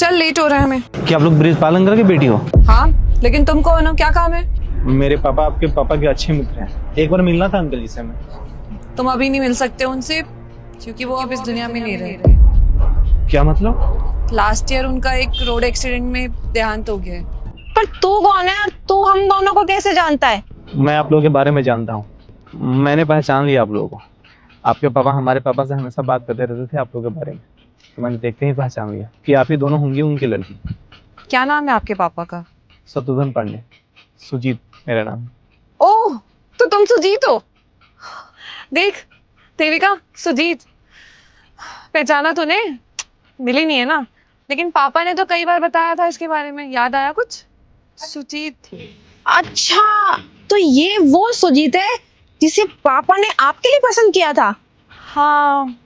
चल लेट हो रहा है हमें। क्या आप लोग ब्रिज पालन करके बेटी हो? हाँ, लेकिन तुम कौन हो, क्या काम है? मेरे पापा आपके पापा के अच्छे मित्र हैं। एक बार मिलना था अंकल जी से मैं। तुम अभी नहीं मिल सकते उनसे क्योंकि वो अब इस दुनिया में नहीं रहे। क्या मतलब? लास्ट ईयर उनका एक रोड एक्सीडेंट में देहांत हो गया है। पर तू कौन है और तू हम दोनों को कैसे जानता है? मैं आप लोगों के बारे में जानता हूँ। मैंने पहचान लिया आप लोगों को। आपके पापा हमारे पापा से हमेशा बात करते रहते थे आप लोगों के बारे में, तो मैंने देखते ही पहचान लिया कि आप ही दोनों होंगी उनकी लड़की। क्या नाम है आपके पापा का? शत्रुघ्न पांडे। सुजीत मेरा नाम। ओह, तो तुम सुजीत हो। देख देविका, सुजीत पहचाना तूने? मिली नहीं है ना, लेकिन पापा ने तो कई बार बताया था इसके बारे में। याद आया कुछ? सुजीत। अच्छा, तो ये वो सुजीत है जिसे पापा ने आपके लिए पसंद किया था? हाँ।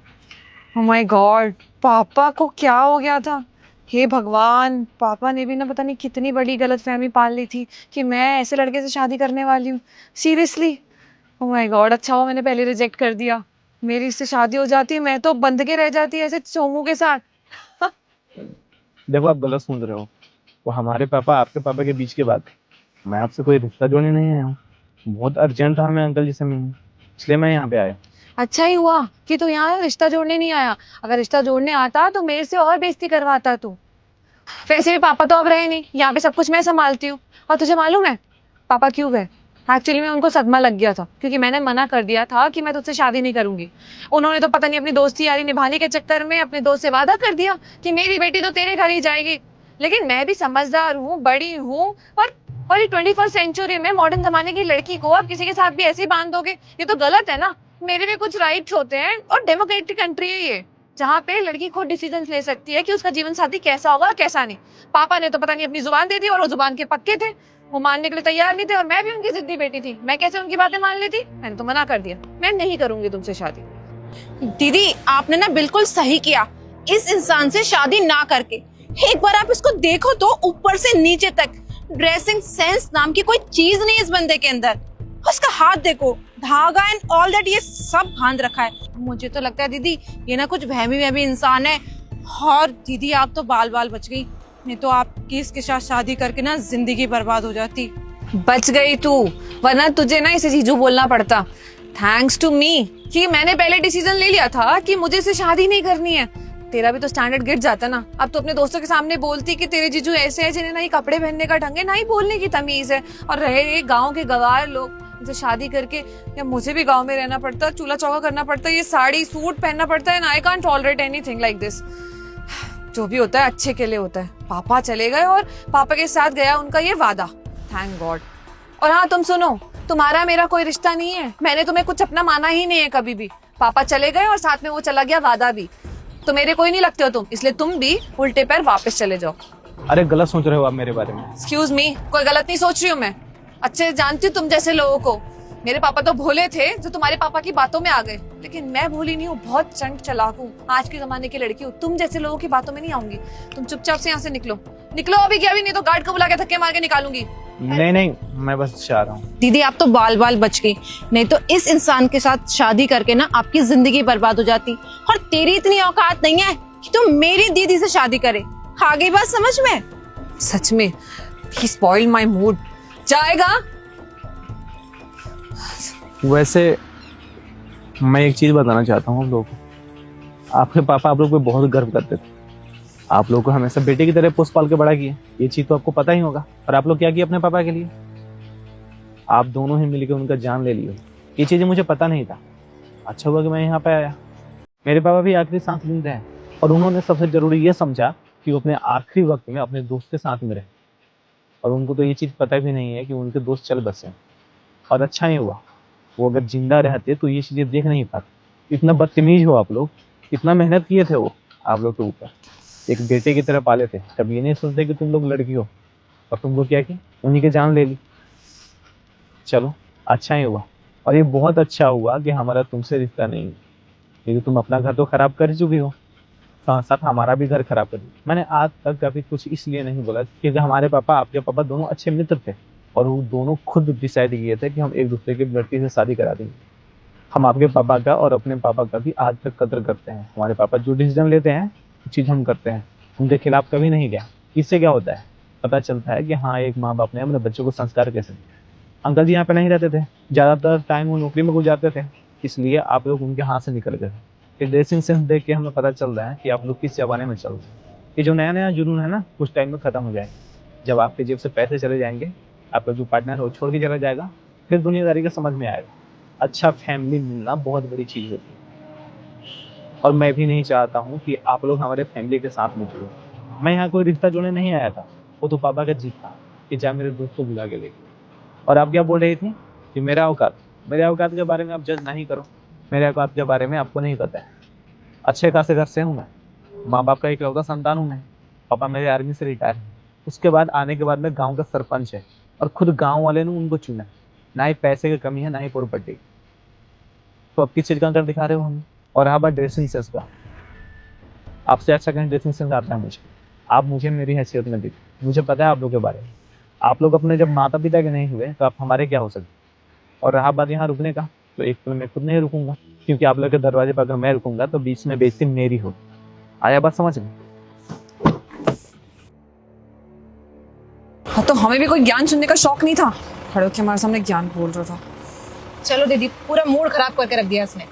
ओह माय गॉड, पापा को क्या हो गया था? हे भगवान, पापा ने भी ना पता नहीं कितनी बड़ी गलतफहमी पाल ली थी कि मैं ऐसे लड़के से शादी करने वाली हूँ। सीरियसली, ओह माय गॉड, अच्छा हुआ मैंने पहले रिजेक्ट कर दिया। मेरी इससे शादी हो जाती, मैं तो बंध के रह जाती ऐसे चोमू के साथ। देखो आप गलत सुन रहे हो। वो हमारे पापा आपके पापा के बीच की बात है। मैं आपसे कोई रिश्ता जोड़ने नहीं आया हूँ। बहुत अर्जेंट था हमें अंकल जी से मिलना, इसलिए मैं यहाँ पे आया। अच्छा ही हुआ कि तू यहाँ रिश्ता जोड़ने नहीं आया। अगर रिश्ता जोड़ने आता तो मेरे से और बेइज्जती करवाता तू। वैसे भी पापा तो अब रहे नहीं, यहाँ पे सब कुछ मैं संभालती हूँ। और तुझे मालूम है पापा क्यों गए? एक्चुअली में उनको सदमा लग गया था क्योंकि मैंने मना कर दिया था कि मैं तुझसे शादी नहीं करूंगी। उन्होंने तो पता नहीं अपनी दोस्ती यारी निभाने के चक्कर में अपने दोस्त से वादा कर दिया कि मेरी बेटी तो तेरे घर ही जाएगी। लेकिन मैं भी समझदार हूँ, बड़ी हूँ, और ये 21st सेंचुरी में मॉडर्न जमाने की लड़की को आप किसी के साथ भी ऐसे ही बांध दोगे, ये तो गलत है ना। मेरे भी कुछ राइट्स होते हैं और डेमोक्रेटिक कंट्री है ये, जहाँ पे लड़की खुद डिसीजन ले सकती है कि उसका जीवन साथी कैसा होगा और कैसा नहीं। पापा ने तो पता नहीं अपनी जुबान दे दी और वो जुबान के पक्के थे। वो मानने के लिए तैयार नहीं थे और मैं भी उनकी जिद्दी बेटी थी। मैं कैसे उनकी बातें मान लेती? मैंने तो मना कर दिया, मैं नहीं करूंगी तुमसे शादी। दीदी, आपने ना बिल्कुल सही किया इस इंसान से शादी ना करके। एक बार आप इसको देखो तो ऊपर से नीचे तक ड्रेसिंग सेंस नाम की कोई चीज नहीं है इस बंदे के अंदर। उसका हाथ देखो, धागा एंड ऑल दैट, ये सब बांध रखा है। मुझे तो लगता है दीदी ये ना कुछ वहमी इंसान है। और दीदी आप तो बाल बाल बच गई, नहीं तो आपकी इसके साथ शादी करके ना जिंदगी बर्बाद हो जाती। बच गई तू, वरना तुझे ना इसे जीजू बोलना पड़ता। थैंक्स टू मी कि मैंने पहले डिसीजन ले लिया था कि मुझे इसे शादी नहीं करनी है। तेरा भी तो स्टैंडर्ड गिर जाता ना। अब तो अपने दोस्तों के सामने बोलती कि तेरे जीजू ऐसे हैं जिन्हें ना ही कपड़े पहनने का ढंग है, ना ही बोलने की तमीज है। और रहे गाँव के गवार लोग, इनसे शादी करके या मुझे भी गाँव में रहना पड़ता, चूल्हा चौका करना पड़ता, ये साड़ी सूट पहनना पड़ता है। I can't tolerate anything like this. जो भी होता है अच्छे के लिए होता है। पापा चले गए और पापा के साथ गया उनका ये वादा, थैंक गॉड। और हाँ तुम सुनो, तुम्हारा मेरा कोई रिश्ता नहीं है। मैंने तुम्हें कुछ अपना माना ही नहीं है कभी भी। पापा चले गए और साथ में वो चला गया वादा भी। तो मेरे कोई नहीं लगते हो तुम, इसलिए तुम भी उल्टे पैर वापस चले जाओ। अरे गलत सोच रहे हो आप मेरे बारे में। एक्सक्यूज मी, कोई गलत नहीं सोच रही हूँ मैं। अच्छे जानती हूँ तुम जैसे लोगों को। मेरे पापा तो भोले थे जो तुम्हारे पापा की बातों में आ गए, लेकिन मैं भोली नहीं हूँ, बहुत चंट चालाक हूँ। आज के जमाने की लड़की हूँ, तुम जैसे लोगों की बातों में नहीं आऊंगी। तुम चुपचाप से यहाँ से निकलो, निकलो अभी क्या, अभी नहीं तो गार्ड को बुला के धक्के मार के निकालूंगी। नहीं, मैं बस चाह रहा हूँ। दीदी आप तो बाल बाल बच गई, नहीं तो इस इंसान के साथ शादी करके ना आपकी जिंदगी बर्बाद हो जाती। और तेरी इतनी औकात नहीं है कि तुम मेरी दीदी से शादी करे। आ गई बात समझ में? सच में he spoiled my mood। जाएगा? वैसे मैं एक चीज बताना चाहता हूँ आप लोगों को। आपके पापा आप लोग पे बहुत गर्व करते थे। आप लोग को हमेशा बेटे की तरह पोस पाल के बड़ा किया, ये चीज तो आपको पता ही होगा। और आप लोग क्या किए अपने पापा के लिए? आप दोनों ही मिलकर उनका जान ले लिए। ये चीजें मुझे पता नहीं था। अच्छा हुआ कि मैं यहाँ पे आया। मेरे पापा भी आखिरी सांस लेते हैं और उन्होंने सबसे जरूरी ये समझा कि वो अपने आखिरी वक्त में अपने दोस्त के साथ में रहे। और उनको तो ये चीज पता भी नहीं है कि उनके दोस्त चल बसे। और अच्छा ही हुआ, वो अगर जिंदा रहते तो ये चीजें देख नहीं पाते। इतना बदतमीज हो आप लोग, इतना मेहनत किए थे वो आप लोग के ऊपर, एक बेटे की तरह पाले थे। तब ये नहीं सोचते कि तुम लोग लड़की हो, और तुम लोग क्या की उन्हीं के जान ले ली। चलो अच्छा ही हुआ। और ये बहुत अच्छा हुआ कि हमारा तुमसे रिश्ता नहीं है, क्योंकि तुम अपना घर तो खराब कर चुकी हो, साथ साथ हमारा भी घर खराब कर दिया। मैंने आज तक कभी कुछ इसलिए नहीं बोला क्योंकि हमारे पापा आपके पापा दोनों अच्छे मित्र थे और वो दोनों खुद डिसाइड किए थे कि हम एक दूसरे की लड़की से शादी करा देंगे। हम आपके पापा का और अपने पापा का भी आज तक कदर करते हैं। हमारे पापा जो डिसीजन लेते हैं वो चीज़ हम करते हैं। उनके खिलाफ कभी नहीं गया। इससे क्या होता है, पता चलता है कि हाँ एक माँ बाप ने अपने बच्चों को संस्कार कैसे दिए। अंकल जी यहाँ पे नहीं रहते थे, ज़्यादातर टाइम वो नौकरी में गुजारते थे, इसलिए आप लोग उनके हाथ से निकल गए। ये ड्रेसिंग सेंस देख के हमें पता चल रहा है कि आप लोग किस जमाने में चल रहे हैं। ये जो नया नया जुनून है ना, कुछ टाइम में ख़त्म हो जाएगा। जब आपके जेब से पैसे चले जाएंगे, आपका जो पार्टनर है वो छोड़ के चला जाएगा, फिर दुनियादारी का समझ में आएगा। अच्छा फैमिली मिलना बहुत बड़ी चीज़ होती है, और मैं भी नहीं चाहता हूँ कि आप लोग हमारे फैमिली के साथ में जुड़ो। मैं यहाँ कोई रिश्ता जोड़ने नहीं आया था, वो तो पापा का जिद था कि जा मेरे दोस्त को बुला के लेके। और आप क्या बोल रही थी कि मेरे औकात के बारे में आप जज नहीं करो। मेरे औकात के बारे में आपको नहीं पता है। अच्छे खासे घर से हूँ मैं, माँ बाप का इकलौता संतान हूँ मैं। पापा मेरे आर्मी से रिटायर हैं। उसके बाद आने के बाद में गांव का सरपंच है, और खुद गांव वाले ने उनको चुना। ना ही पैसे की कमी है, ना ही प्रॉपर्टी। तो अब किस चीज़ का अंतर दिखा रहे हो हम। और हाँ बात ड्रेसिंग सेंस का, आपसे अच्छा कहीं ड्रेसिंग सेंस आता है मुझे। आप मुझे मेरी हैसियत में दिखे, मुझे पता है आप लोग के बारे में। आप लोग अपने जब माता पिता के नहीं हुए तो आप हमारे क्या हो सकते। और रहा बात यहाँ रुकने का, तो एक तो मैं खुद नहीं रुकूंगा, क्योंकि आप लोग के दरवाजे पर अगर मैं रुकूंगा तो बीच में बेइज्जती मेरी हो। आया बात समझ में। हाँ, तो हमें भी कोई ज्ञान सुनने का शौक नहीं था, खड़े होकर हमारे सामने ज्ञान बोल रहा था। चलो दीदी, पूरा मूड खराब करके रख दिया इसने।